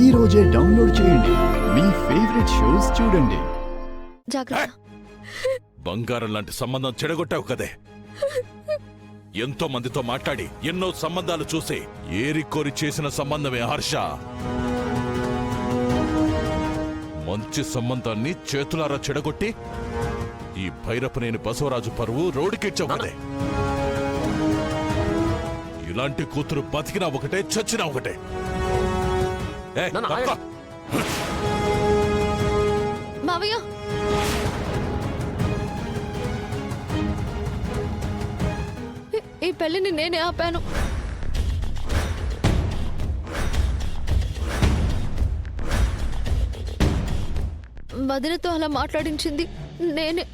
ఈ రోజే డౌన్లోడ్ చేయండి. మీ ఫేవరెట్ షోస్ చూడండి. జాగ్రత్త. బంగారం లాంటి సంబంధం చెడగొట్టావు కదే. ఎంతో మందితో మాట్లాడి ఎన్నో సంబంధాలు చూసి ఏరికోరి చేసిన సంబంధమే హర్ష. మంచి సంబంధాన్ని చేతులారా చెడగొట్టి ఈ భైరపనేని బసవరాజు పరువు రోడ్డుకెచ్చావు కదే. ఇలాంటి కూతురు బతికినా ఒకటే, చచ్చినా ఒకటే. మావయ్య, ఈ పెళ్లిని నేనే ఆపాను. వదినతో అలా మాట్లాడించింది నేనే.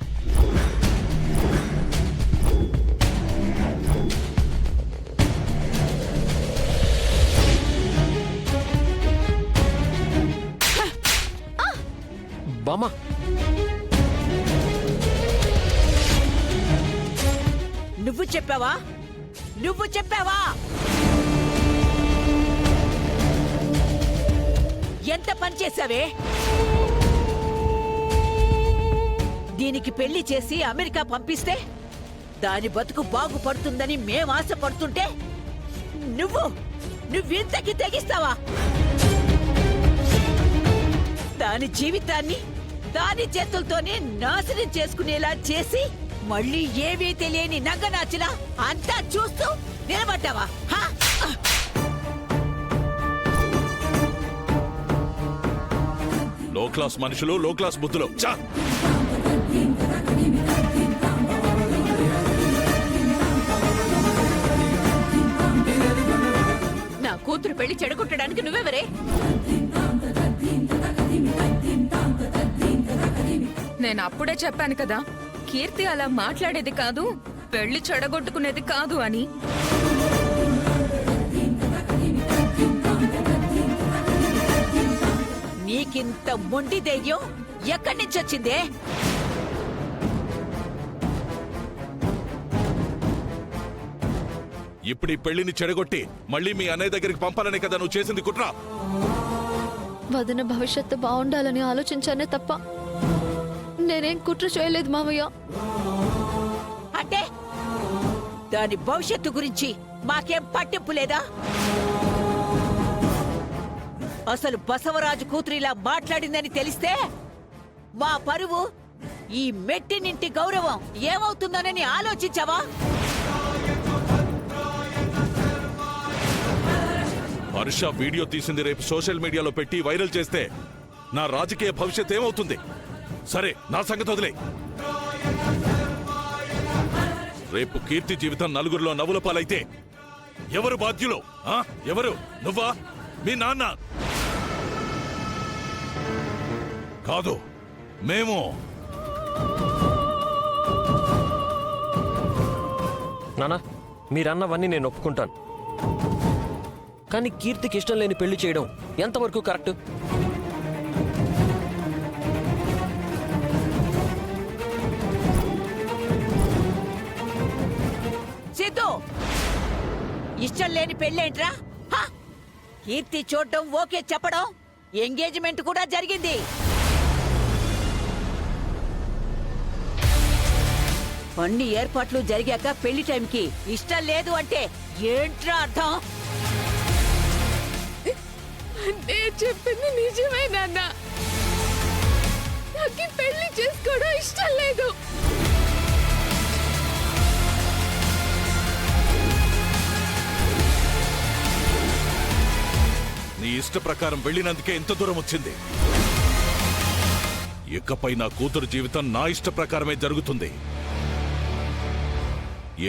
బామ్మ, నువ్వు చెప్పావా? నువ్వు చెప్పావా? ఎంత పని చేశావే? దీనికి పెళ్లి చేసి అమెరికా పంపిస్తే దాని బతుకు బాగుపడుతుందని మేం ఆశపడుతుంటే నువ్వింతకి తెగిస్తావా? దాని జీవితాన్ని దాని చేతులతోనే నాశనం చేసుకునేలా చేసి మళ్ళీ ఏమీ తెలియని నగ్గనాచిలా అంతా చూస్తూ నిలబడ్డావా? లో క్లాస్ మనుషులు, లో క్లాస్ బుద్ధులు. నా కూతురు పెళ్లి చెడగొట్టడానికి నువ్వెవరే? నేను అప్పుడే చెప్పాను కదా, కీర్తి అలా మాట్లాడేది కాదు, పెళ్లి చెడగొట్టుకునేది కాదు అని. నీకింత మొండి దెయ్యం ఎక్కడి నుంచి వచ్చిందే? ఇప్పుడు ఈ పెళ్లిని చెడగొట్టి మళ్ళీ మీ అన్నయ్య దగ్గరికి పంపాలనే కదా నువ్వు చేసింది కుట్ర. వదిన భవిష్యత్తు బాగుండాలని ఆలోచించానే తప్ప నేనేం కుట్ర చేయలేదు మావయ్య. అంటే దాని భవిష్యత్తు గురించి మాకేం పట్టింపు లేదా? అసలు బసవరాజు కూతురిలా మాట్లాడిందని తెలిస్తే మా పరువు, ఈ మెట్టినింటి గౌరవం ఏమవుతుందోనని ఆలోచించావా? హర్ష వీడియో తీసింది రేపు సోషల్ మీడియాలో పెట్టి వైరల్ చేస్తే నా రాజకీయ భవిష్యత్ ఏమవుతుంది? సరే, నా సంగతి వదిలే. రేపు కీర్తి జీవితం నలుగురిలో నవ్వుల పాలైతే ఎవరు బాధ్యులు? ఎవరు? నువ్వా? మీ నాన్న? కాదు, మేము. నానా, మీరన్నవన్నీ నేను ఒప్పుకుంటాను. కానీ కీర్తికి ఇష్టం లేని పెళ్లి చేయడం ఎంతవరకు కరెక్ట్? సిద్ధు, ఇష్టం లేని పెళ్ళేంట్రా? కీర్తి చూడటం ఓకే చెప్పడం, ఎంగేజ్మెంట్ కూడా జరిగింది. అన్ని ఏర్పాట్లు జరిగాక పెళ్లి టైంకి ఇష్టం లేదు అంటే ఏంట్రా అర్థం? నేను చెప్పింది నిజమే నాన్న. నాకు పెళ్లి చేసుకోవడం ఇష్టం లేదు. నీ ఇష్ట ప్రకారం వెళ్ళినందుకే ఇంత దూరం వచ్చింది. ఇకపై నా కూతురు జీవితం నా ఇష్ట ప్రకారమే జరుగుతుంది.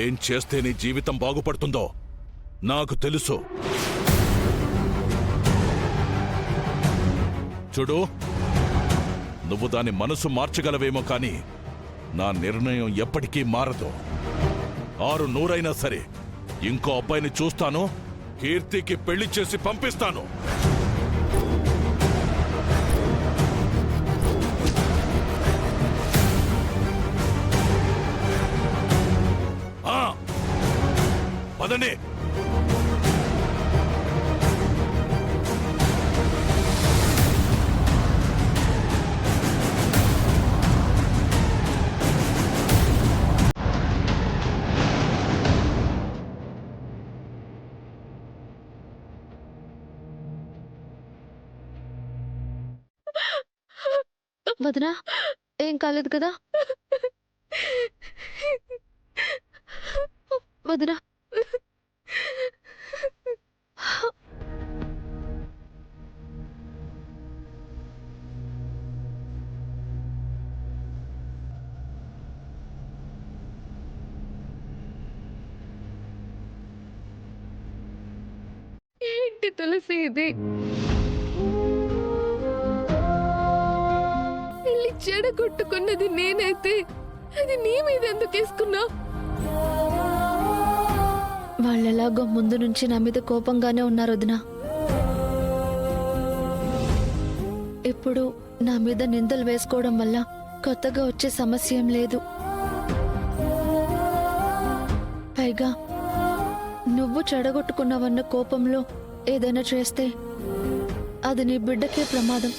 ఏం చేస్తే నీ జీవితం బాగుపడుతుందో నాకు తెలుసు. చూడు, నువ్వు దాని మనసు మార్చగలవేమో కానీ నా నిర్ణయం ఎప్పటికీ మారదు. 600 సరే, ఇంకో అబ్బాయిని చూస్తాను, కీర్తికి పెళ్లి చేసి పంపిస్తాను. పదండి. వదినా ఏం కాలేదు కదా? వదినా ఏంటి తులసి ఇది? పెళ్లి చెడగొట్టుకున్నది నేనైతే అది నీ మీద ఎందుకు వేసుకున్నా? వాళ్ళెలాగో ముందు నుంచి నా మీద కోపంగానే ఉన్నారు వదినా. ఇప్పుడు నా మీద నిందలు వేసుకోవడం వల్ల కొత్తగా వచ్చే సమస్య ఏం లేదు. పైగా నువ్వు చెడగొట్టుకున్నావన్న కోపంలో ఏదైనా చేస్తే అది నీ బిడ్డకే ప్రమాదం.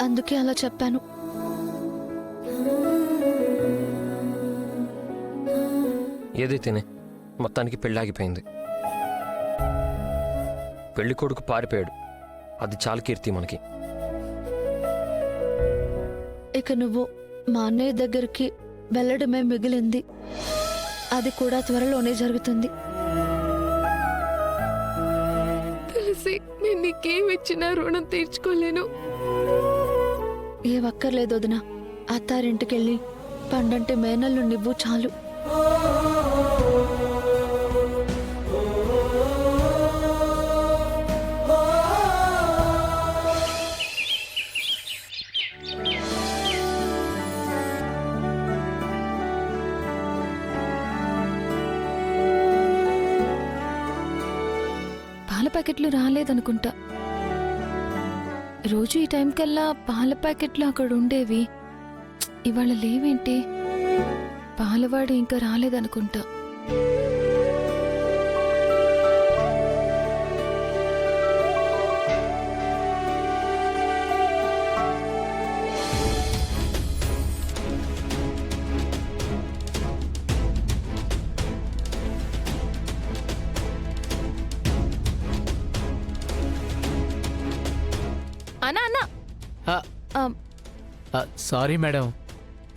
అందుకే అలా చెప్పాను. ఏదైతేనే మొత్తానికి పెళ్ళాగిపోయింది. పెళ్లి కొడుకు పారిపోయాడు. అది చాలు కీర్తి మనకి. ఇక నువ్వు మా అన్నయ్య దగ్గరికి వెళ్ళడమే మిగిలింది. అది కూడా త్వరలోనే జరుగుతుంది. తెలిసి నేను నీకేమిచ్చినా రుణం తీర్చుకోలేను. ఏ ఒక్కర్లేదు వదినా. అత్తారింటికెళ్ళి పండంటే మేనల్లు నివ్వు చాలు. పాల ప్యాకెట్లు రాలేదనుకుంటా. రోజు ఈ టైం కల్లా పాల ప్యాకెట్లు అక్కడ ఉండేవి. ఇవాళ లేవేంటి? పాలవాడు ఇంకా రాలేదనుకుంటా. అన్నా అన్నా సారీ మేడం,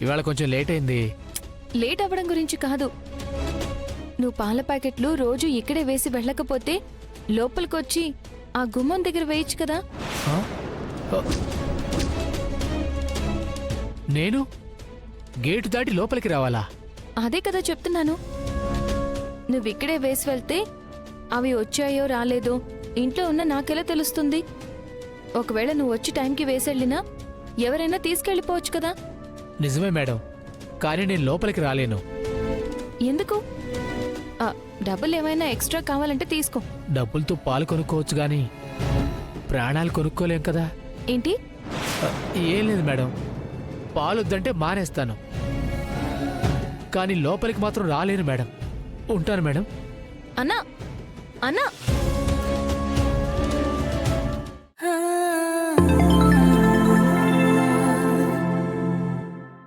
ఇవాళ కొంచెం లేట్ అయింది. లేట్ అవ్వడం గురించి కాదు. నువ్వు పాల ప్యాకెట్లు రోజు ఇక్కడే వేసి వెళ్ళకపోతే లోపలికొచ్చి ఆ గుమ్మం దగ్గర వేయచ్చు కదా. ఆ? ఆ. నేను గేటు దాటి లోపలికి రావాలా? అదే కదా చెప్తున్నాను. నువ్వు ఇక్కడే వేసి వెళ్తే అవి వచ్చాయో రాలేదో ఇంట్లో ఉన్న నాకెలా తెలుస్తుంది? ఒకవేళ నువ్వు వచ్చి టైంకి వేసెళ్ళినా ఎవరైనా తీసుకెళ్ళిపోవచ్చు కదా. నిజమే మేడం, కానీ నేను లోపలికి రాలేను. ఎందుకు? డబ్బులు ఏమైనా ఎక్స్ట్రా కావాలంటే తీసుకో. డబ్బులతో పాలు కొనుక్కోవచ్చు గాని ప్రాణాలు కొనుక్కోలేం కదా. ఏంటి? ఏం లేదు మేడం, పాలొద్దంటే మానేస్తాను, కానీ లోపలికి మాత్రం రాలేను మేడం. ఉంటాను మేడం. అన్నా అన్నా